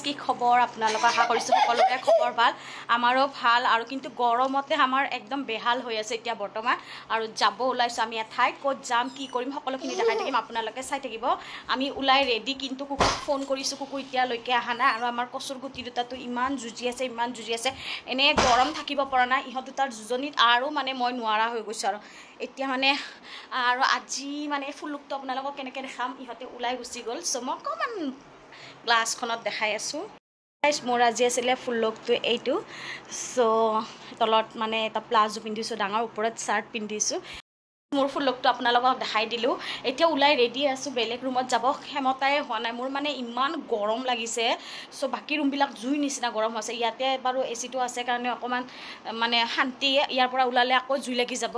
কি খবৰ আপোনালোক আশা কৰিছো সকলোৰে খবৰ ভাল আমাৰো ভাল আৰু কিন্তু গৰমতে আমাৰ একদম বেহাল হৈ আছে এতিয়া বৰ্তমান আৰু যাব ওলাইছো আমি এঠাইত ক'ত যাম কি কৰিম সকলোখিনি দেখাই থাকিম আপোনালোকে চাই থাকিব আমি ওলাই ৰেডি কিন্তু কুকুক ফোন কৰিছো কুকুক এতিয়ালৈকে আহা নাই আৰু আমাৰ কচুৰ গুটি দুটাটো ইমান জুজি আছে এনে গৰম থাকিব পৰা নাই ইহঁত দুটাৰ জুজনিত আৰু মানে মই নোৱাৰা হৈ গৈছো আৰু এতিয়া মানে আৰু আজি মানে ফুলুকটো আপোনালোকক কেনেকৈ দেখাম ইহঁতে ওলাই গুচি গ'ল চ' মই অকণমান গ্লাছখনত দেখাই আছো গাইস মোৰ আজি আছিলে ফুল লুকটো এইটো সো তলত মানে এটা প্লাজো পিন্ধিছো ডাঙৰ ওপৰত শাৰ্ট পিন্ধিছো মোৰ ফুল লুকটো আপোনালোকক দেখাই দিলো এতিয়া ওলাই ৰেডি আছো বেলেগ ৰুমত যাব ক্ষমতাই হোৱা নাই মোৰ মানে ইমান গৰম লাগিছে সো বাকি ৰুমবিলাক জুই নিচিনা গৰম হৈছে ইয়াতে বাৰু এচিটো আছে কাৰণে অকমান মানে শান্তি ইয়াৰ পৰা ওলালে আকৌ জুই লাগি যাব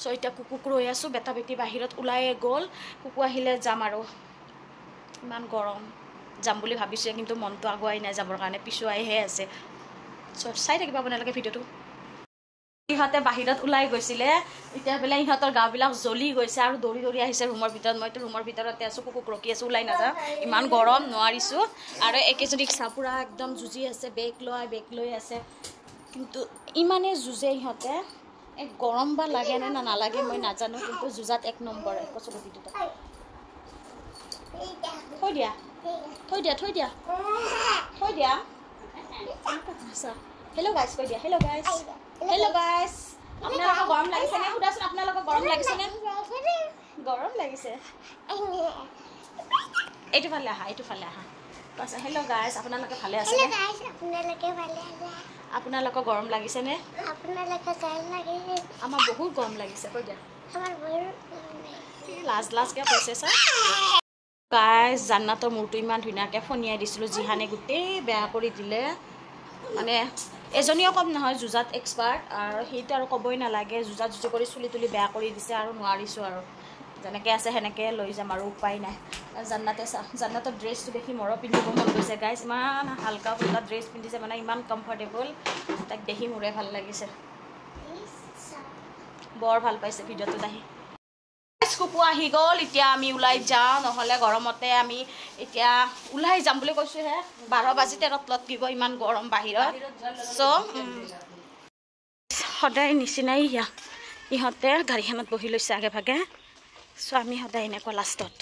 সো এতিয়া কুকুক ৰৈ আছো বেটা বেটি বাহিৰত ওলাই গ'ল কুকু আহিলে যাম আৰু ইমান গৰম যাম বুলি ভাবিছে কিন্তু মনটো আগুৱাই নাই যাবৰ কাৰণে পিছুৱাইহে আছে সো চাই থাকিব আপোনালোকে ভিডিওটো ইহঁতে বাহিৰত ওলাই গৈছিলে এতিয়া বেলা ইহঁতৰ গাবিলাক জ্বলি গৈছে আৰু দৌৰি দৌৰি আহিছে ৰুমৰ ভিতৰত মইতো ৰুমৰ ভিতৰতে আছো কুকুক ৰখি আছো ওলাই নাযাওঁ ইমান গৰম নোৱাৰিছো আৰু একেজনী চাপুৰা একদম যুজি আছে বেগ লৈ আছে কিন্তু ইমানে যুজে ইহঁতে এক গৰম বা লাগে নে না নালাগে মই নাজানো কিন্তু যুজাত এক নম্বৰ কচুৰ ভিডিওটো থৈ দিয়া হেল্ল' গাইস কৈ দিয়া হেল্ল' গাইস আপোনালোকৰ গৰম লাগিছে নে সুধাচোন আপোনালোকৰ গৰম লাগিছে নে গৰম লাগিছে এইটো ফালে আহা বাস হেল্ল' গাইস আপোনালোকে ভালে আছে নে আপোনালোকৰ গৰম লাগিছে নে আমাৰ বহুত গৰম লাগিছে কৈ দিয়া লাজকে কৈছে ছাৰ গাইস জান্নাতৰ মূৰটো ইমান ধুনীয়াকৈ ফনিয়াই দিছিলোঁ জিহানে গোটেই বেয়া কৰি দিলে মানে এজনীও কম নহয় যুজাত এক্সপাৰ্ট আৰু সেইটো আৰু ক'বই নালাগে যুজা যুজি কৰি চুলি তুলি বেয়া কৰি দিছে আৰু নোৱাৰিছোঁ আৰু যেনেকৈ আছে সেনেকৈ লৈ যাম আৰু উপায় নাই জান্নাতৰ ড্ৰেছটো দেখি মোৰো পিন্ধিব মন গৈছে গাইস ইমান হালকা ফুলকা ড্ৰেছ পিন্ধিছে মানে ইমান কমফৰ্টেবল তাক দেখি মোৰে ভাল লাগিছে বৰ ভাল পাইছে ভিডিঅ'টোত আহি কুকু আহি গ'ল এতিয়া আমি ওলাই যাওঁ নহ'লে গৰমতে আমি এতিয়া ওলাই যাম বুলি কৈছোঁহে 12 বাজি 13 তলত দিব ইমান গৰম বাহিৰত চ' সদায় নিচিনাই ইহঁতে গাড়ীখনত বহি লৈছে আগে ভাগে চ' আমি সদায় এনেকুৱা লাষ্টত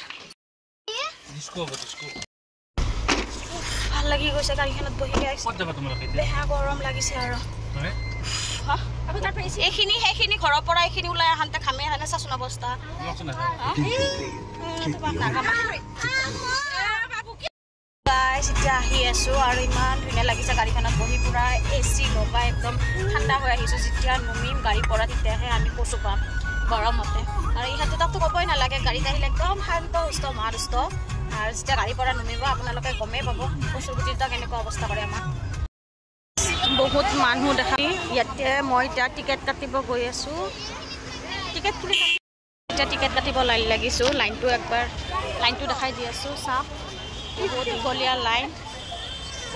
ভাল লাগি গৈছে গাড়ীখনত বহি বেয়া গৰম লাগিছে আৰু সেইখিনি ঘৰৰ পৰা এইখিনি ওলাই আহোঁতে ঘামে আহে চাচোন অৱস্থা এতিয়া আহি আছোঁ আৰু ইমান ধুনীয়া লাগিছে গাড়ীখনত বহি পুৰা AC লগাই একদম ঠাণ্ডা হৈ আহিছোঁ যেতিয়া নমিম গাড়ীৰ পৰা তেতিয়াহে আমি কচু পাম গৰমতে আৰু ইহঁতে তাততো ক'বই নালাগে গাড়ীত আহিলে একদম শান্ত সুস্থ মহাদুষ্ট আৰু যেতিয়া গাড়ীৰ পৰা নমিব আপোনালোকে গমেই পাব কচুৰ গুটিটা কেনেকুৱা অৱস্থা কৰে আমাৰ বহুত মানুহ দেখা ইয়াতে মই এতিয়া টিকেট কাটিব গৈ আছোঁ টিকেট কাটিব লাইন লাগিছোঁ লাইনটো দেখাই দি আছোঁ চাওক বহুত দীঘলীয়া লাইন ত'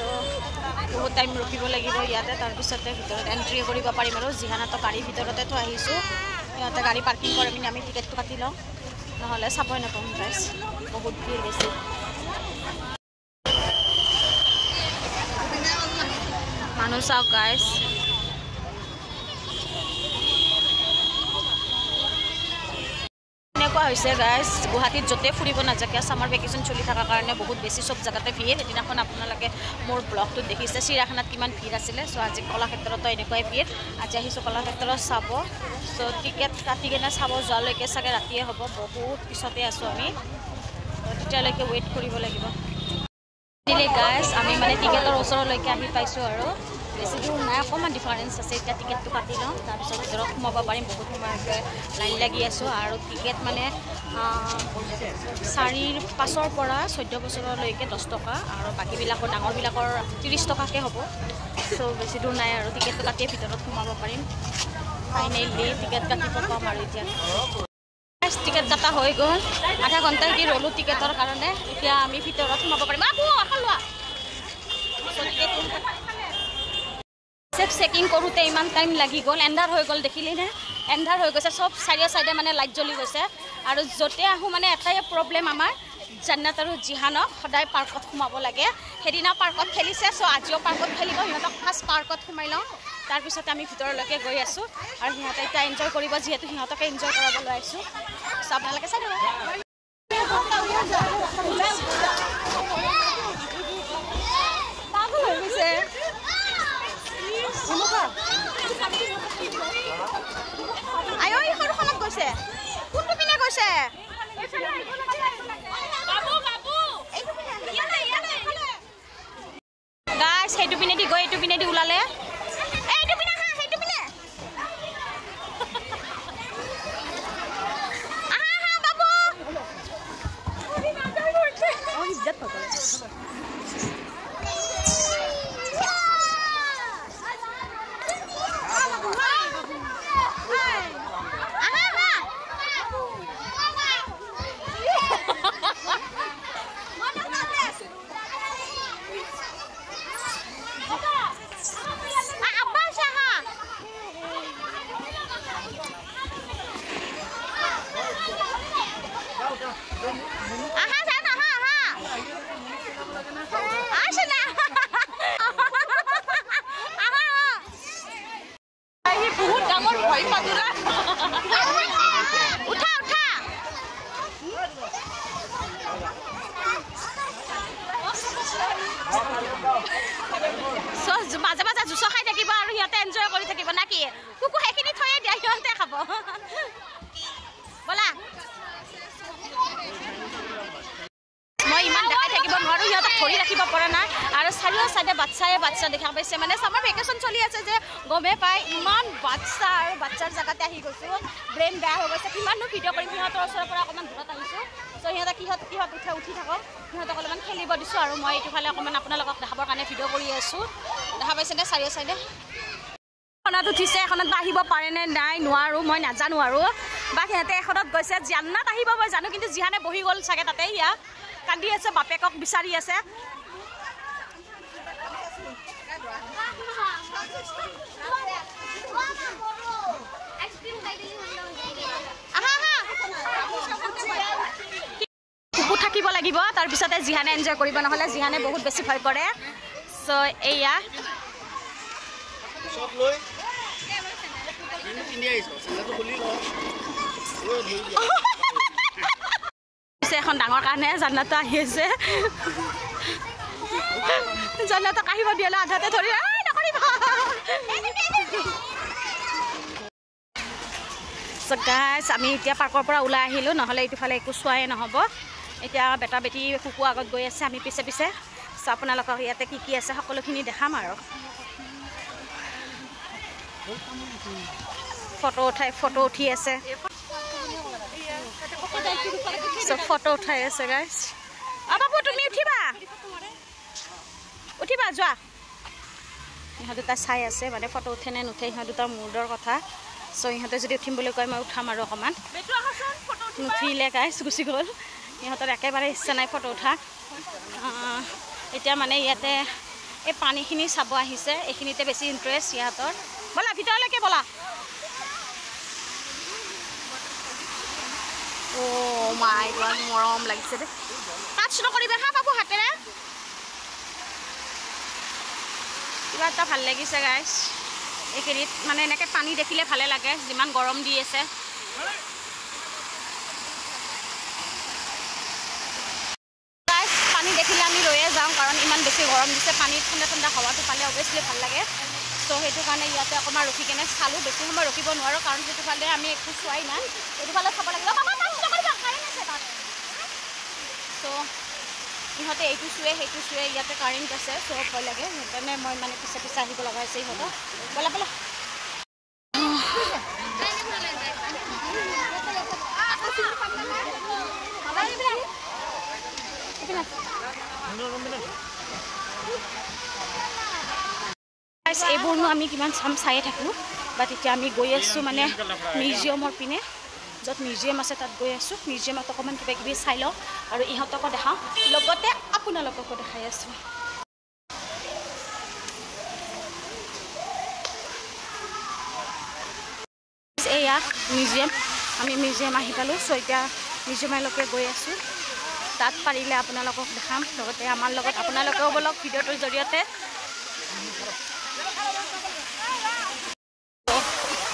বহুত টাইম ৰখিব লাগিব ইয়াতে তাৰপিছতে ভিতৰত এণ্ট্ৰি কৰিব পাৰিম আৰু জিহানাতো গাড়ীৰ ভিতৰতে থৈ আহিছোঁ ইয়াতে গাড়ী পাৰ্কিং কৰি পিনি আমি টিকেটটো কাটি লওঁ নহ'লে চাবই নাপাম গাইছ বহুত ভিৰ বেছি মানুহ চাওক গাইছ এনেকুৱা হৈছে গাইছ গুৱাহাটীত য'তে ফুৰিব নাযাকে ছামাৰ ভেকেশ্যন চলি থকাৰ কাৰণে বহুত বেছি চব জেগাতে ভিৰ সেইদিনাখন আপোনালোকে মোৰ ব্লগটোত দেখিছে চিৰিয়াখানাত কিমান ভিৰ আছিলে চ' আজি কলাক্ষেত্ৰতো এনেকুৱাই ভিৰ আজি আহিছোঁ কলাক্ষেত্ৰত চাব চ' টিকেট কাটি কিনে চাব যোৱালৈকে চাগে ৰাতিয়ে হ'ব বহুত পিছতে আছোঁ আমি তেতিয়ালৈকে ৱেইট কৰিব লাগিব গাইছ আমি মানে টিকেটৰ ওচৰলৈকে আহি পাইছোঁ আৰু বেছি দূৰ নাই অকণমান ডিফাৰেঞ্চ আছে এতিয়া টিকেটটো কাটি লওঁ তাৰপিছত ভিতৰত সোমাব পাৰিম বহুত সময়লৈকে লাইন লাগি আছোঁ আৰু টিকেট মানে 4-5ৰ পৰা 14 বছৰলৈকে 10 টকা আৰু বাকীবিলাকৰ ডাঙৰবিলাকৰ 30 টকাকৈ হ'ব চ' বেছি দূৰ নাই আৰু টিকেটটো কাটিয়ে ভিতৰত সোমাব পাৰিম ফাইনেলি টিকেট কাটিব পাম আৰু এতিয়া টিকেট কটা হৈ গ'ল আধা ঘণ্টা কি ৰ'লোঁ টিকেটৰ কাৰণে এতিয়া আমি ভিতৰত সোমাব পাৰিম চেকিং কৰোঁতে ইমান টাইম লাগি গ'ল এন্ধাৰ হৈ গ'ল দেখিলি নে এন্ধাৰ হৈ গৈছে চব চাৰিও চাইডে মানে লাইট জ্বলি গৈছে আৰু য'তে আহোঁ মানে এটাই প্ৰব্লেম আমাৰ জান্নাত আৰু জিহানক সদায় পাৰ্কত সোমাব লাগে সেইদিনা পাৰ্কত খেলিছে চ' আজিও পাৰ্কত খেলিব সিহঁতক ফাৰ্ষ্ট পাৰ্কত সোমাই লওঁ তাৰপিছতে আমি ভিতৰলৈকে গৈ আছোঁ আৰু সিহঁতে এতিয়া এনজয় কৰিব যিহেতু সিহঁতকে এনজয় কৰাবলৈ আহিছোঁ চ' আপোনালোকে চাই দিব পাগল হৈ গৈছে আয়ো এই সৰুখনত গৈছে কোনটো পিনে গৈছে গাইছ সেইটো পিনে দি গৈ এইটো পিনে দি ওলালে এইটো পিনে হা সেইটো পিনে আহা হা বাবু ও ইজ্জত পাগল মাজে মাজে জুচ খাই থাকিব আৰু সিহঁতে এনজয় কৰি থাকিব না কি কুকু সেইখিনি থৈয়ে দিয়া সিহঁতে খাব বলা মই ইমান দেখাই থাকিব নোৱাৰো সিহঁতক ধৰি ৰাখিব পৰা নাই আৰু চাৰিও চাইডে বাচ্চা দেখা পাইছে মানে চামাৰ ভেকেশ্যন চলি আছে যে গমে পাই ইমান বাচ্চা আৰু বাচ্চাৰ জেগাতে আহি গৈছোঁ ব্ৰেইন বেয়া হৈ গৈছে কিমাননো ভিডিঅ' কৰিম সিহঁতৰ ওচৰৰ পৰা অকণমান দূৰত আহিছোঁ চ' সিহঁতে কিহত উঠি থাকক সিহঁতক অলপমান খেলিব দিছোঁ আৰু মই এইটোফালে অকণমান আপোনালোকক দেখাবৰ কাৰণে ভিডিঅ' কৰি আছোঁ দেখা পাইছেনে চাৰিও চাইডে এখনত উঠিছে এখনত বা আহিব পাৰেনে নাই নোৱাৰোঁ মই নাজানো আৰু বা সিহঁতে এখনত গৈছে জান্নাত আহিব মই জানো কিন্তু জিহানে বহি গ'ল চাগে তাতে ইয়াত কান্দি আছে বাপেকক বিচাৰি আছে কুকু থাকিব লাগিব তাৰপিছতে জিহানে এনজয় কৰিব নহ'লে জিহানে বহুত বেছি ভয় কৰে চ' এয়া এখন ডাঙৰ কাৰণে জান্নাতো আহি আছে জান্নাতক আহিব দিলে আধাতে ধৰি গাইছ আমি এতিয়া পাৰ্কৰ পৰা ওলাই আহিলোঁ নহ'লে এইটোফালে একো চোৱাই নহ'ব এতিয়া বেটা বেটি কুকু আগত গৈ আছে আমি পিছে পিছে চ' আপোনালোকক ইয়াতে কি আছে সকলোখিনি দেখাম আৰু ফটো উঠি আছে চব ফটো উঠাই আছে গাইছ বাবু তুমি উঠিবা যোৱা ইহঁত দুটা চাই আছে মানে ফটো উঠে নে নুঠে ইহঁত দুটাৰ মুডৰ কথা চ' ইহঁতে যদি উঠিম বুলি কয় মই উঠাম আৰু অকণমান নুঠিলে গাইছ গুচি গ'ল ইহঁতৰ একেবাৰে ইচ্ছা নাই ফটো উঠা এতিয়া মানে ইয়াতে এই পানীখিনি চাব আহিছে এইখিনিতে বেছি ইণ্টাৰেষ্ট সিহঁতৰ ব'লা ভিতৰলৈকে ব'লা অ' মাই গড মৰম লাগিছে দেই টাচ নকৰিবা হা বাবু হাতেৰে কিবা এটা ভাল লাগিছে গাইছ এইখিনিত মানে এনেকৈ পানী দেখিলে ভালে লাগে যিমান গৰম দি আছে গাইছ পানী দেখিলে আমি ৰৈয়ে যাওঁ কাৰণ ইমান বেছি গৰম দিছে পানীত ঠাণ্ডা হাৱাটো পালে অভিয়াছলি ভাল লাগে চ' সেইটো কাৰণে ইয়াতে অকণমান ৰখি কেনে চালোঁ বেছি সময় ৰখিব নোৱাৰোঁ কাৰণ সেইটো ফালে আমি একো চোৱাই নাই এইটো ফালে চাব লাগিব চ' ইহঁতে এইটো চুৱে সেইটো চুৱে ইয়াতে কাৰেণ্ট আছে চ' ভয় লাগে সেইকাৰণে মই মানে পিছে পিছে আহিব লগা হৈছে ইহঁতক ব'লা এইবোৰনো আমি কিমান চায়ে থাকোঁ বাট এতিয়া আমি গৈ আছোঁ মানে মিউজিয়ামৰ পিনে য'ত মিউজিয়াম আছে তাত গৈ আছোঁ মিউজিয়ামত অকণমান কিবা কিবি চাই লওঁ আৰু ইহঁতকো দেখাওঁ লগতে আপোনালোককো দেখাই আছোঁ এয়া মিউজিয়াম আমি মিউজিয়াম আহি পালোঁ চ' এতিয়া মিউজিয়ামলৈকে গৈ আছোঁ তাত পাৰিলে আপোনালোকক দেখাম লগতে আমাৰ লগত আপোনালোকেও বলক ভিডিঅ'টোৰ জৰিয়তে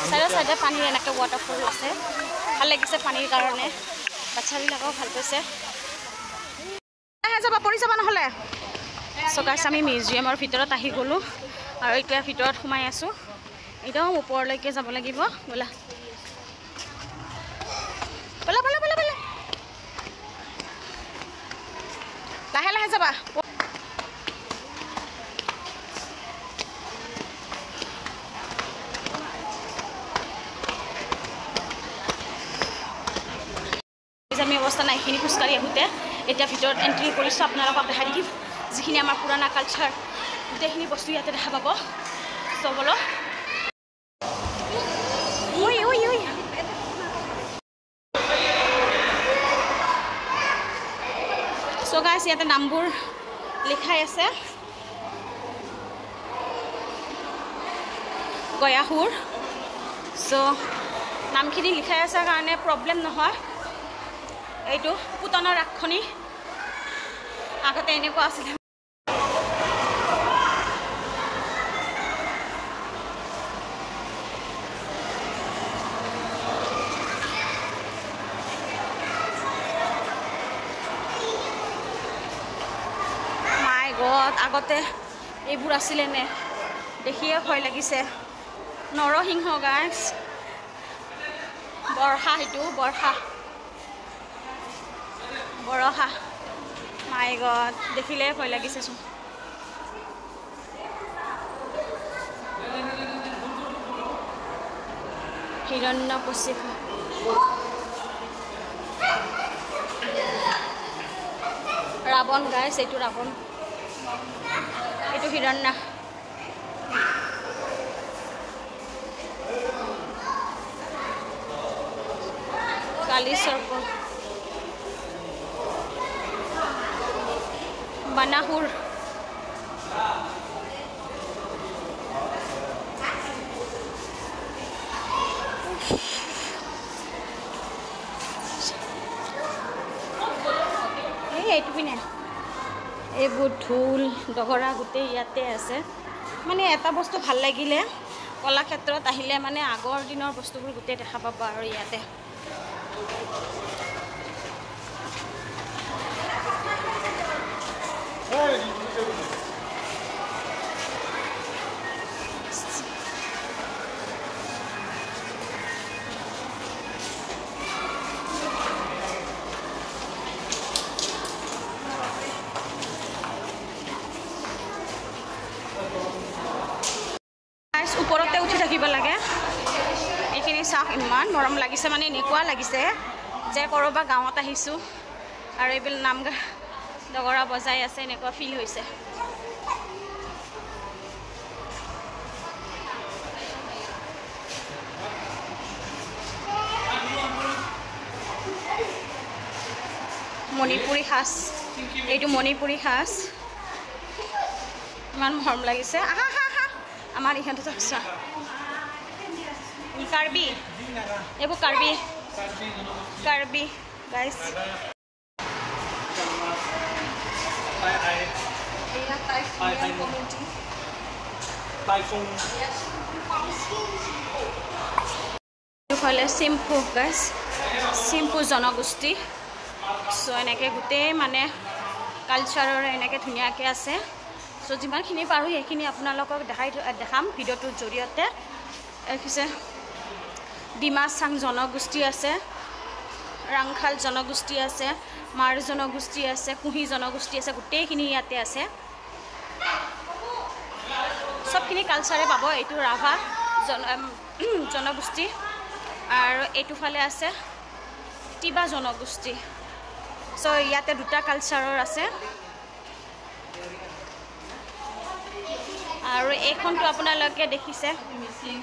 চাইডে চাইডে পানীৰ এনেকৈ ৱাটাৰফল আছে ভাল লাগিছে পানীৰ কাৰণে বাচ্চাবিলাকেও ভাল পাইছে যাবা পৰি যাবা নহ'লে গাইছ আমি মিউজিয়ামৰ ভিতৰত আহি গ'লোঁ আৰু এতিয়া ভিতৰত সোমাই আছোঁ একদম ওপৰলৈকে যাব লাগিব ব'লা ব'লা ব'লা ব'লা ব'লা লাহে লাহে যাবা আমি অৱস্থা নাই এইখিনি খোজকাঢ়ি আহোঁতে এতিয়া ভিতৰত এণ্ট্ৰি কৰিছোঁ আপোনালোকক দেখাই দিম যিখিনি আমাৰ পুৰণা কালচাৰ গোটেইখিনি বস্তু ইয়াতে দেখা পাব চবলো গাইছ ইয়াতে নামবোৰ লিখাই আছে গয়াসুৰ নামখিনি লিখাই আছে কাৰণে প্ৰব্লেম নহয় এইটো পুতনা ৰাক্ষণী আগতে এনেকুৱা আছিল আগতে এইবোৰ আছিলে নে দেখিয়ে ভয় লাগিছে নৰসিংহ গাছ বৰষা সেইটো বৰষা মাই গড দেখিলে ভয় লাগিছেচোন হিৰণ্যকশিপু ৰাৱণ গাছ এইটো ৰাৱণ এইটো হিৰণ্য কালী সৰ্প বানাহুৰ এইটো পিনে এইবোৰ ঢোল দগৰা গোটেই ইয়াতে আছে মানে এটা বস্তু ভাল লাগিলে কলাক্ষেত্ৰত আহিলে মানে আগৰ দিনৰ বস্তুবোৰ গোটেই দেখা পাব আৰু ইয়াতে ওপৰতে উঠি থাকিব লাগে এইখিনি চাওক ইমান মৰম লাগিছে মানে এনেকুৱা লাগিছে যে কৰবা গাঁৱত আহিছোঁ আৰু এইবিলাক নাম দগৰা বজাই আছে এনেকুৱা ফিল হৈছে মণিপুৰী সাজ এইটো মণিপুৰী সাজ ইমান মৰম লাগিছে আহা আমাৰ ইহঁতে চাকচা কাৰ্বি এইবোৰ কাৰ্বি গাইছ এইফালে চিম্পু গাইছ চিম্পু জনগোষ্ঠী এনেকৈ গোটেই মানে কালচাৰৰ এনেকৈ ধুনীয়াকৈ আছে যিমানখিনি পাৰোঁ সেইখিনি আপোনালোকক দেখাম ভিডিঅ'টোৰ জৰিয়তে দেখিছে ডিমাচাং জনগোষ্ঠী আছে ৰাংখাল জনগোষ্ঠী আছে মাৰ জনগোষ্ঠী আছে কুহি জনগোষ্ঠী আছে গোটেইখিনি ইয়াতে আছে সবখিনি কালচাৰে পাব এইটো ৰাভা জনগোষ্ঠী আৰু এইটো ফালে আছে তিবা জনগোষ্ঠী ইয়াতে দুটা কালচাৰৰ আছে আৰু এইখনটো আপোনালোকে দেখিছে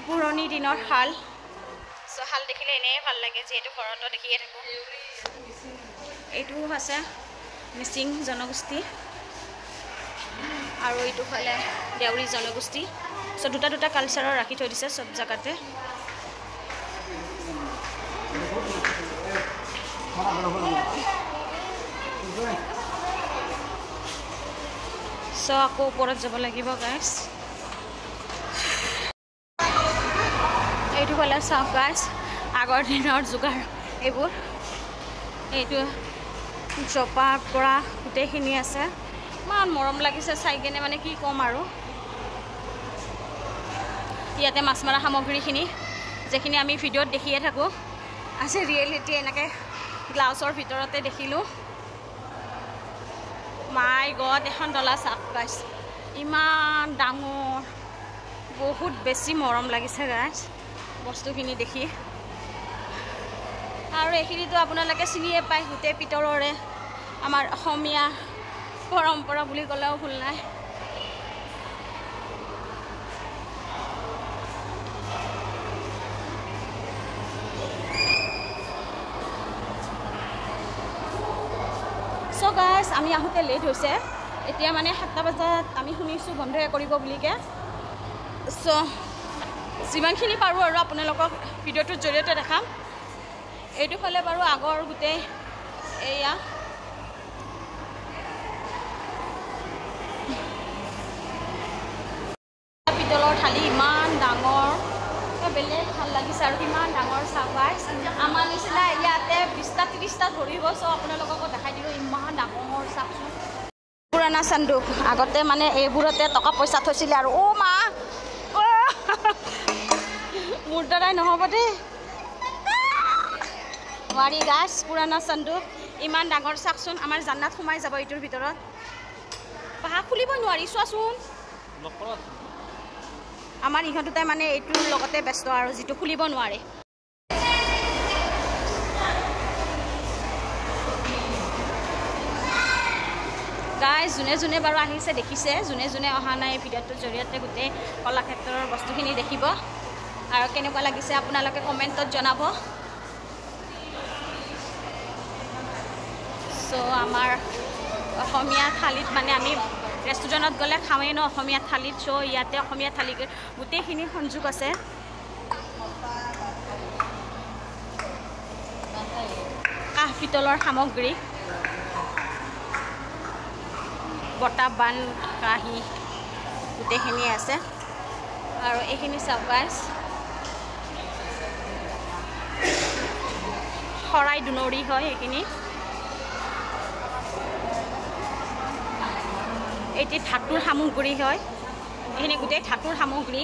পুৰণি দিনৰ শাল শাল দেখিলে এনেই ভাল লাগে যিহেতু ঘৰতো দেখিয়ে থাকোঁ এইটো আছে মিচিং জনগোষ্ঠী আৰু এইটো ফালে দেউৰী জনগোষ্ঠী দুটা কালচাৰৰ ৰাখি থৈ দিছে সব জাগাতে সো আকৌ ওপৰত যাব লাগিব গাইজ এইটো ফালে চাওক গাইজ আগৰ দিনৰ যোগাৰ এইবোৰ এইটো জপাৰ পৰা গোটেইখিনি আছে ইমান মৰম লাগিছে চাই কেনে মানে কি ক'ম আৰু ইয়াতে মাছ মৰা সামগ্ৰীখিনি যেখিনি আমি ভিডিঅ'ত দেখিয়ে থাকোঁ আজি ৰিয়েলিটি এনেকৈ গ্লাছৰ ভিতৰতে দেখিলোঁ মাই গড এখন ডলা চাওক গাইজ ইমান ডাঙৰ বহুত বেছি মৰম লাগিছে গাইজ বস্তুখিনি দেখি আৰু এইখিনিতো আপোনালোকে চিনিয়ে পায় গোটেই পিতলৰে আমাৰ অসমীয়া পৰম্পৰা বুলি ক'লেও ভুল নাই চ' গাইজ আমি আহোঁতে লেট হৈছে এতিয়া মানে 7টা বজাত আমি শুনিছোঁ বন্ধই কৰিব বুলিকৈ চ' যিমানখিনি পাৰোঁ আৰু আপোনালোকক ভিডিঅ'টোৰ জৰিয়তে দেখাম এইটো ফালে বাৰু আগৰ গোটেই এয়া পিতলৰ থালি ইমান ডাঙৰ বেলেগ ভাল লাগিছে আৰু কিমান ডাঙৰ চাবাই আমাৰ নিচিনা ইয়াতে 20টা 30টা ধৰিব চ' আপোনালোককো দেখাই দিলোঁ ইমান ডাঙৰ চাওকচোন পুৰণা চান্দুক আগতে মানে এইবোৰতে টকা পইচা থৈছিলে আৰু অ' মা মোৰ দ্বাৰাই নহ'ব দেই নোৱাৰি গাছ পুৰণা চান্দুক ইমান ডাঙৰ চাওকচোন আমাৰ জান্নাত সোমাই যাব এইটোৰ ভিতৰত পাহা খুলিব নোৱাৰি চোৱাচোন আমাৰ ইহঁত দুটাই মানে এইটোৰ লগতে ব্যস্ত আৰু যিটো খুলিব নোৱাৰে গাইজ যোনে যোনে বাৰু আহিছে দেখিছে যোনে যোনে অহা নাই ভিডিঅ'টোৰ জৰিয়তে গোটেই কলাক্ষেত্ৰৰ বস্তুখিনি দেখিব আৰু কেনেকুৱা লাগিছে আপোনালোকে কমেণ্টত জনাব চ' আমাৰ অসমীয়া থালিত মানে আমি ৰেষ্টুৰেণ্টত গ'লে খাওঁৱেই ন অসমীয়া থালিত চ' ইয়াতে অসমীয়া থালি গোটেইখিনি সংযোগ আছে কাঁহ পিতলৰ সামগ্ৰী বটা বান কাঁহী গোটেইখিনি আছে আৰু এইখিনি চাওক গাইজ শৰাই দুনৰি হয় এইখিনি এটি ধাতুৰ সামগ্ৰী হয় এইখিনি গোটেই ধাতুৰ সামগ্ৰী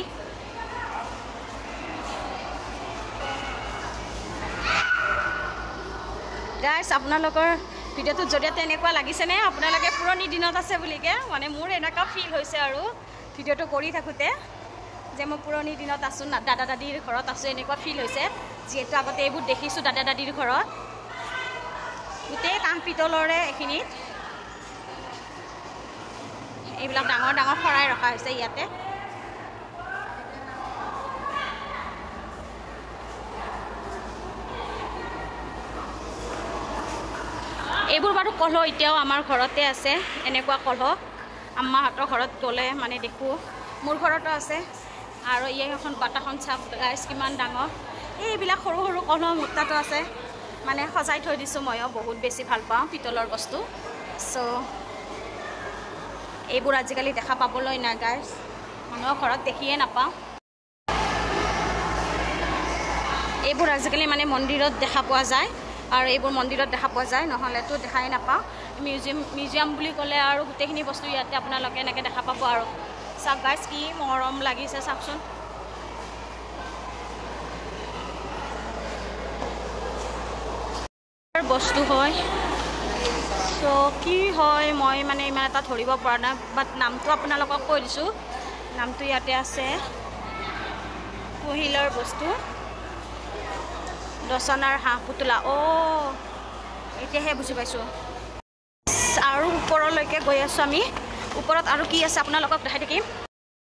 গাইজ আপোনালোকৰ ভিডিঅ'টোৰ জৰিয়তে এনেকুৱা লাগিছেনে আপোনালোকে পুৰণি দিনত আছে বুলিকৈ মানে মোৰ এনেকুৱা ফিল হৈছে আৰু ভিডিঅ'টো কৰি থাকোঁতে যে মই পুৰণি দিনত আছোঁ দাদা দাদীৰ ঘৰত আছোঁ এনেকুৱা ফিল হৈছে যিহেতু আগতে এইবোৰ দেখিছোঁ দাদা দাদীৰ ঘৰত গোটেই কাঁহ পিতলৰে এইখিনিত এইবিলাক ডাঙৰ ডাঙৰ শৰাই ৰখা হৈছে ইয়াতে এইবোৰ বাৰু কলহ এতিয়াও আমাৰ ঘৰতে আছে এনেকুৱা কলহ আম্মাহঁতৰ ঘৰত গ'লে মানে দেখোঁ মোৰ ঘৰতো আছে আৰু এই এখন বাটাখন চাপ গাইজ কিমান ডাঙৰ এইবিলাক সৰু সৰু কলহ মোৰ তাতো আছে মানে সজাই থৈ দিছোঁ ময়ো বহুত বেছি ভাল পাওঁ পিতলৰ বস্তু চ' এইবোৰ আজিকালি দেখা পাবলৈ নাই গাইজ মানুহৰ ঘৰত দেখিয়ে নাপাওঁ এইবোৰ আজিকালি মানে মন্দিৰত দেখা পোৱা যায় আৰু এইবোৰ মন্দিৰত দেখা পোৱা যায় নহ'লেতো দেখাই নাপাওঁ মিউজিয়াম বুলি ক'লে আৰু গোটেইখিনি বস্তু ইয়াতে আপোনালোকে এনেকৈ দেখা পাব আৰু চাওক গাইজ কি মৰম লাগিছে চাওকচোন বস্তু হয় চ' কি হয় মই মানে ইমান এটা ধৰিব পৰা নাই বাট নামটো আপোনালোকক কৈ দিছোঁ নামটো ইয়াতে আছে কুহিলৰ বস্তু দচনাৰ হাঁহ পুতলা অ' এতিয়াহে বুজি পাইছোঁ আৰু ওপৰলৈকে গৈ আছোঁ আমি ওপৰত আৰু কি আছে আপোনালোকক দেখাই থাকিম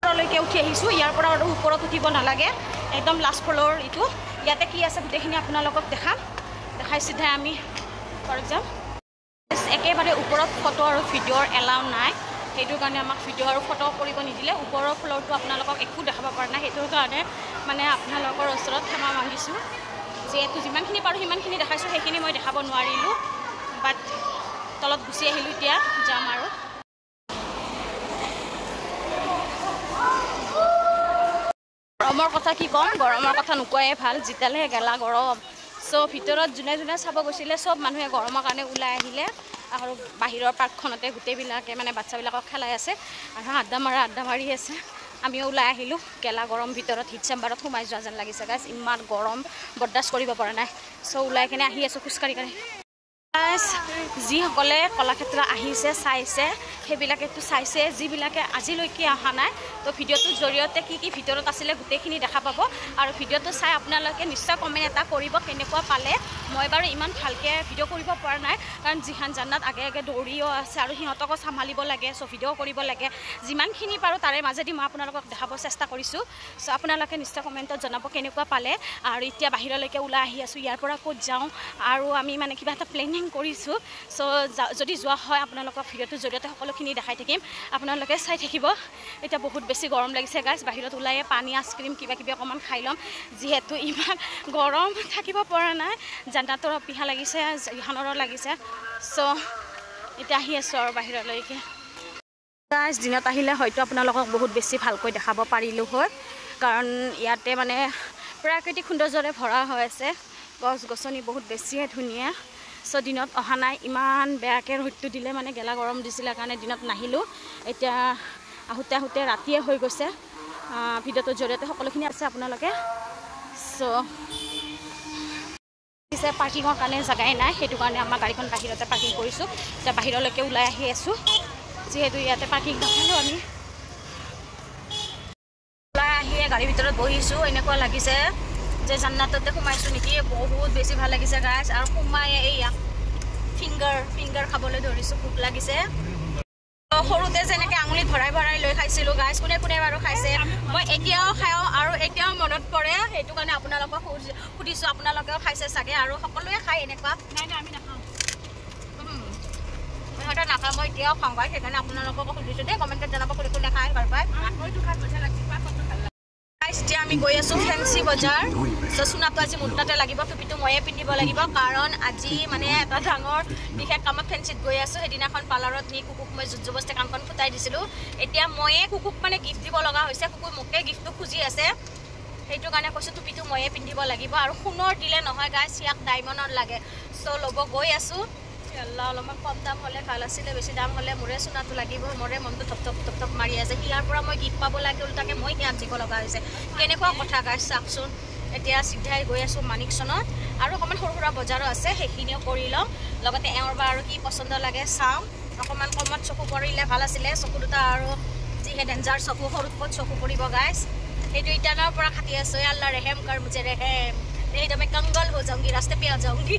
ওপৰলৈকে উঠি আহিছোঁ ইয়াৰ পৰা আৰু ওপৰত উঠিব নালাগে একদম লাষ্ট ফ্ল'ৰ এইটো ইয়াতে কি আছে গোটেইখিনি আপোনালোকক দেখাই চিধাই আমি ঘৰত যাম একেবাৰে ওপৰত ফটো আৰু ভিডিঅ'ৰ এলাউ নাই সেইটোৰ কাৰণে আমাক ভিডিঅ' আৰু ফটো কৰিব নিদিলে ওপৰৰ ফ্ল'ৰটো আপোনালোকক একো দেখাব পৰা নাই সেইটোৰ কাৰণে মানে আপোনালোকৰ ওচৰত ক্ষমা মাগিছোঁ যিহেতু যিমানখিনি পাৰোঁ সিমানখিনি দেখাইছোঁ সেইখিনি মই দেখাব নোৱাৰিলোঁ বাট তলত গুচি আহিলোঁ এতিয়া যাম আৰু গৰমৰ কথা কি ক'ম, গৰমৰ কথা নোকোৱাই ভাল, যেতিয়ালৈহে গেলা গৰম। চ' ভিতৰত যোনে যোনে চাব গৈছিলে চব মানুহে গৰমৰ কাৰণে ওলাই আহিলে আৰু বাহিৰৰ পাৰ্কখনতে গোটেইবিলাকে মানে বাচ্চাবিলাকক খেলাই আছে আৰু আড্ডা মাৰি আছে। আমিও ওলাই আহিলোঁ, গেলা গৰম ভিতৰত হিট চেম্বাৰত সোমাই যোৱা যেন লাগিছে গাইছ, ইমান গৰম বৰদাস্ত কৰিব পৰা নাই। চ' ওলাই কিনে আহি আছোঁ খোজকাঢ়ি কাঢ়ি। যিসকলে কলাক্ষেত্ৰ আহিছে চাইছে সেইবিলাকেতো চাইছে, যিবিলাকে আজিলৈকে অহা নাই তো ভিডিঅ'টোৰ জৰিয়তে কি কি ভিতৰত আছিলে গোটেইখিনি দেখা পাব আৰু ভিডিঅ'টো চাই আপোনালোকে নিশ্চয় কমেণ্ট এটা কৰিব কেনেকুৱা পালে। মই বাৰু ইমান ভালকৈ ভিডিঅ' কৰিব পৰা নাই কাৰণ যিখন জান্নাত আগে আগে দৌৰিও আছে আৰু সিহঁতকো চম্ভালিব লাগে, চ' ভিডিঅ' কৰিব লাগে। যিমানখিনি পাৰোঁ তাৰে মাজেদি মই আপোনালোকক দেখাব চেষ্টা কৰিছোঁ। চ' আপোনালোকে নিশ্চয় কমেণ্টত জনাব কেনেকুৱা পালে। আৰু এতিয়া বাহিৰলৈকে ওলাই আহি আছোঁ, ইয়াৰ পৰা ক'ত যাওঁ আৰু আমি মানে কিবা এটা প্লেনিং কৰিছোঁ। চ' যদি যোৱা হয় আপোনালোকক ভিডিঅ'টোৰ জৰিয়তে সকলোখিনি দেখাই থাকিম, আপোনালোকে চাই থাকিব। এতিয়া বহুত বেছি গৰম লাগিছে গাইছ, বাহিৰত ওলাই পানী আইচক্ৰীম কিবা কিবি অকণমান খাই ল'ম, যিহেতু ইমান গৰম থাকিব পৰা নাই। জান্নাতৰ পিহা লাগিছে, ইহানৰো লাগিছে। চ' এতিয়া আহি আছোঁ আৰু বাহিৰলৈকে। গাইছ দিনত আহিলে হয়তো আপোনালোকক বহুত বেছি ভালকৈ দেখাব পাৰিলোঁ হয়, কাৰণ ইয়াতে মানে প্ৰাকৃতিক সৌন্দৰ্যৰে ভৰা হৈ আছে, গছ গছনি বহুত বেছিয়ে ধুনীয়া। চ' দিনত অহা নাই, ইমান বেয়াকৈ ৰ'দটো দিলে মানে গেলা গৰম দিছিলে কাৰণে দিনত নাহিলোঁ। এতিয়া আহোঁতে আহোঁতে ৰাতিয়ে হৈ গৈছে। ভিডিঅ'টোৰ জৰিয়তে সকলোখিনি আছে আপোনালোকে। চ' পিছে পাৰ্কিঙৰ কাৰণে জেগাই নাই, সেইটো কাৰণে আমাৰ গাড়ীখন বাহিৰতে পাৰ্কিং কৰিছোঁ। এতিয়া বাহিৰলৈকে ওলাই আহি আছোঁ, যিহেতু ইয়াতে পাৰ্কিং নাপালোঁ আমি। ওলাই আহিয়ে গাড়ীৰ ভিতৰত বহিছোঁ, এনেকুৱা লাগিছে যে জান্নাততে সোমাইছোঁ নেকি, বহুত বেছি ভাল লাগিছে গাইছ। আৰু সোমাই এইয়া ফিংগাৰ খাবলৈ ধৰিছোঁ, ভোক লাগিছে। সৰুতে যেনেকৈ আঙুলিত ভৰাই ভৰাই লৈ খাইছিলোঁ গাইছ, কোনে কোনে বাৰু খাইছে? মই এতিয়াও খাওঁ আৰু এতিয়াও মনত পৰে, সেইটো কাৰণে আপোনালোকক সুধিছোঁ, আপোনালোকেও খাইছে চাগে আৰু সকলোৱে খায় এনেকুৱা? নাই নাই আমি নাখাওঁ, সিহঁতে নাখাওঁ, মই এতিয়াও খাওঁ গাইছ, সেইকাৰণে আপোনালোকক সুধিছোঁ দেই, কমেণ্টত জনাব কোনে কোনে খাই ভাল পায়। এতিয়া আমি গৈ আছোঁ ফেঞ্চি বজাৰ। চ' চুনাটো আজি মোৰ তাতে লাগিব, টুপিটো ময়ে পিন্ধিব লাগিব, কাৰণ আজি মানে এটা ডাঙৰ বিশেষ কামত ফেঞ্চিত গৈ আছোঁ। সেইদিনাখন পাৰ্লাৰত নি কুকুক মই জোৰজবস্তি কাণখন ফুটাই দিছিলোঁ, এতিয়া ময়ে কুকুক মানে গিফ্ট দিব লগা হৈছে। কুকুৰ মোকে গিফ্টটো খুজি আছে, সেইটো কাৰণে কৈছোঁ টুপিটো ময়ে পিন্ধিব লাগিব। আৰু সোণৰ দিলে নহয় গাইছ, ইয়াক ডায়মণ্ডৰ লাগে। চ' ল'ব গৈ আছোঁ। অলপমান কম দাম হ'লে ভাল আছিলে, বেছি দাম হ'লে মোৰে চুনাটো লাগিব। মোৰে মনটো থপ থপ মাৰি আছে, ইয়াৰ পৰা মই গিফ্ট পাব লাগে, ওলোটাকৈ মই ইয়াত দিব লগা হৈছে। কেনেকুৱা কথা গাইছ চাওকচোন। এতিয়া চিধাই গৈ আছোঁ মানিকচনত, আৰু অকণমান সৰু সুৰা বজাৰো আছে, সেইখিনিও কৰি ল'ম। লগতে এওঁৰ বা আৰু কি পচন্দ লাগে চাওঁ। অকণমান কমত চকু পৰিলে ভাল আছিলে, চকু দুটা আৰু যিহে ডেঞ্জাৰ চকু, সৰুত ক'ত চকু পৰিব গাইছ, সেইটো ইটানৰ পৰা খাটি আছোঁ। আল্লাহ ৰেহেম কৰ মুঝে ৰেহেম, সেইটো মই কংগল হৈ যাওঁগি, ৰাস্তা পে আ যাওঁগি।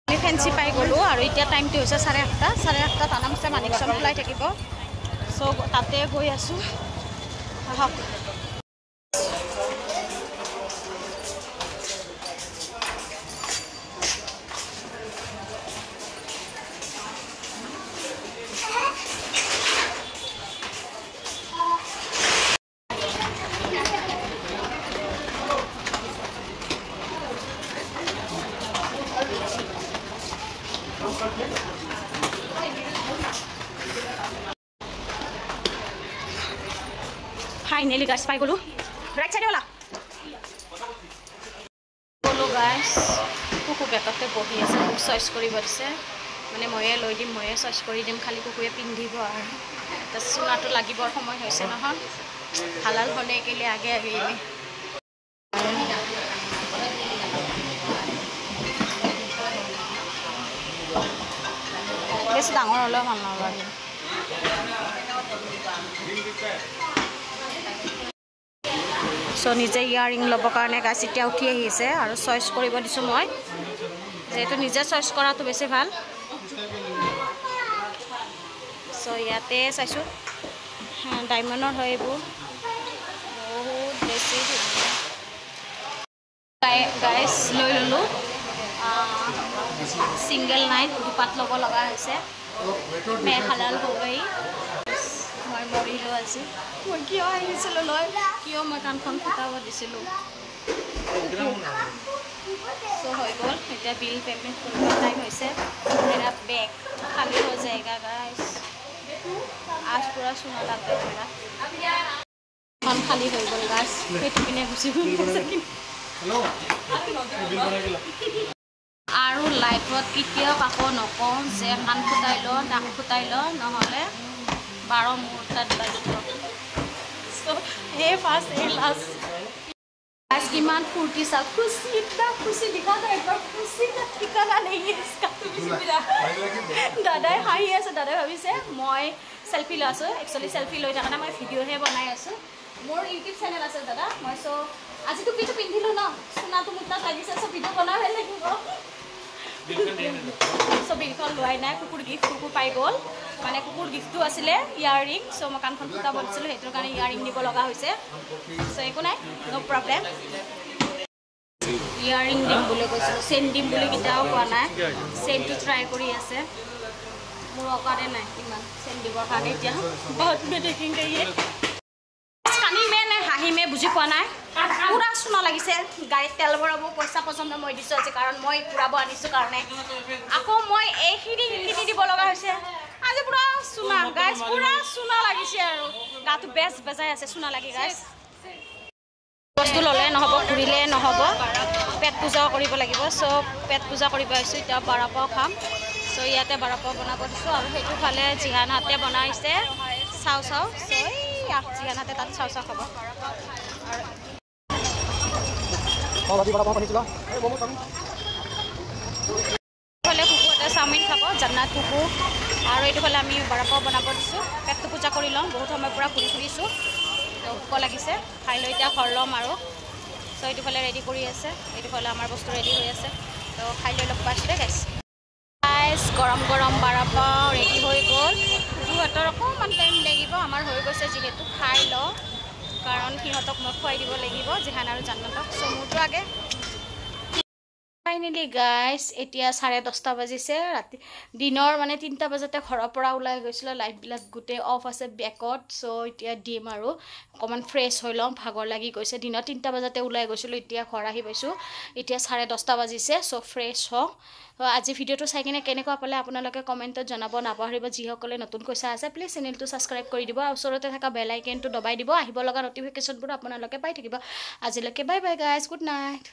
ফেঞ্চি পাই গ'লোঁ আৰু এতিয়া টাইমটো হৈছে 8:30। 8:30 আৰামছে মানিকচন খোলাই থাকিব। চ' তাতে গৈ আছোঁ, আহক। ফাইনেলি গাইছ পাই গ'লোঁ, ৰাইট চাইডে ওলা গ'লোঁ গাইছ। কুকু বেগতে বহি আছে, মোক চইচ কৰিব দিছে, মানে ময়ে লৈ দিম, ময়ে চইচ কৰি দিম, খালি কুকুৱে পিন্ধিব। আৰু এতিয়া চুনাটো লাগিবৰ সময় হৈছে নহয়, হালাল হ'লে কেলে আগে আগে বেছি ডাঙৰ হ'লেও ভাল নালাগে। চ' নিজে ইয়াৰিং ল'বৰ কাৰণে গাইছ এতিয়া উঠি আহিছে আৰু চইচ কৰিব দিছোঁ মই, যিহেতু নিজে চইচ কৰাটো বেছি ভাল। চ' ইয়াতে চাইছোঁ, ডায়মণ্ডৰ হয় এইবোৰ, বহুত বেছি ধুনীয়া গাইছ। লৈ ল'লোঁ, ছিংগল নাইট দুপাত ল'ব লগা হৈছে। মে হালাল হৈ গৈ মই মৰিলোঁ আজি। মই কিয় আহিছিলোঁ লৈ, কিয় মই কাণখন ফুটাব দিছিলোঁ। চ' হৈ গ'ল, এতিয়া বিল পে'মেণ্ট কৰিব টাইম হৈছে। মেৰা বেগ খালী হৈ যায়গা গাইছ, আজ পুৰা চুনা লাগ গয়া মেৰা। এখন দোকান খালী হৈ গ'ল গাছ সেইটো পিনে গুচি গ'ল আৰু লাইফত কেতিয়াও কাকো নকওঁ যে কাণ ফুটাই ল নাক ফুটাই ল নহ'লে 12 মুহূৰ্তত লাগিব এই ফাৰ্ষ্ট এই লাষ্ট आज किमान फुर्ती सा खुशी इतना खुशी दिखा दो एक बार खुशी का ठिकाना नहीं है इसका दादा हाई আছে दादा ভাবিছে মই সেলফি লৈ আছো একচুয়ালি সেলফি লৈ থাকা না মই ভিডিও হে বনাই আছো মোৰ ইউটিউব চ্যানেল আছে দাদা মই সো আজি তো কিটো পিন্ধিলো না সোনা তো মুটা লাগিছে সব ভিডিও বনাই লাগিব সো বিলখন লোৱাই নাই কুকুৰ গিফ্ট কুকুৰ পাই গ'ল মানে কুকুৰ গিফ্টটো আছিলে ইয়াৰিং সো মই কাণখন ফুটা বলছিলো হেতৰ কাৰণে ইয়াৰিং দিব লগা হৈছে সো একো নাই নো প্ৰবলেম ইয়াৰিং দিম বুলি কৈছিলো চেন দিম বুলি কিটাও কোৱা নাই চেনটো ট্ৰাই কৰি আছে মোৰ অকাৰে নাই ইমান চেন দিবৰ কাৰণে এতিয়া বহুত মে দেখিং গয়ে কানি মে নে হাঁহি মে বুজি পোৱা নাই পুৰা সোনা লাগিছে গাড়ীত তেল ভৰাব পইচা পছন্দ মই দিছো আজি কাৰণ মই পুৰাব আনিছো কাৰণে আকৌ মই এইখিনি দিব লগা হৈছে আজি পুৰা সোনা গাইস পুৰা সোনা লাগিছে আৰু গাটো বেছ বেজাই আছে সোনা লাগি গাইস বস্তু ললে নহব ঘুৰিলে নহব পেট পূজা কৰিব লাগিব সো পেট পূজা কৰিব আইছো এতিয়া বাৰাপাও খাম সো ইয়াতে বাৰাপাও বনাব দিছো আৰু সেইটো ফালে জিহান হাতে বনাইছে চাও চাও সো জিহান হাতে তাত চাও চাও খাব ফালে কুকু এটা চাওমিন খাব জান্নাত কুকু আৰু এইটো ফালে আমি বাৰাপাও বনাব দিছো পেটটো পূজা কৰি লওঁ বহুত সময় পুৰা ঘূৰি ফুৰিছো ভোক লাগিছে খাই লৈ এতিয়া ঘৰ ল'ম আৰু সো এইটো ফালে ৰেডি কৰি আছে এইটো ফালে আমাৰ বস্তু ৰেডি হৈ আছে তো খাই লৈ লগ পাইছোঁ গাইছ গাইছ গৰম গৰম বাৰাপাও ৰেডি হৈ গ'ল সিহঁতৰ অকণমান টাইম লাগিব আমাৰ হৈ গৈছে যিহেতু খাই লওঁ কাৰণ সিহঁতক মই খুৱাই দিব লাগিব জিহান আৰু জান্নাতক সো মোৰটো আগে ফাইনেলি গাইস এতিয়া 10:30 বাজিছে ৰাতি দিনৰ মানে 3টা বজাতে ঘৰৰ পৰা ওলাই গৈছিল লাইট বিলাক গুটে অফ আছে বেকত সো এতিয়া ডিম আৰু অকমান ফ্ৰেশ হৈ লম ভাগৰ লাগি গৈছে দিনৰ 3টা বজাতে ওলাই গৈছিল এতিয়া ঘৰ আহি পাইছো এতিয়া 10:30 বাজিছে সো ফ্ৰেশ হ আজি ভিডিওটো চাই কিনে কেনেকুৱা পালে আপোনালোকে কমেন্টত জনাব নাপাহৰিব যিসকলে নতুন কৈছা আছে প্লিজ চেনেলটো সাবস্ক্ৰাইব কৰি দিব আৰু ওচৰতে থকা বেল আইকনটো দবাই দিব আহিব লগা নটিফিকেশনবোৰ আপোনালোকে পাই থাকিব আজিলৈকে bye bye guys good night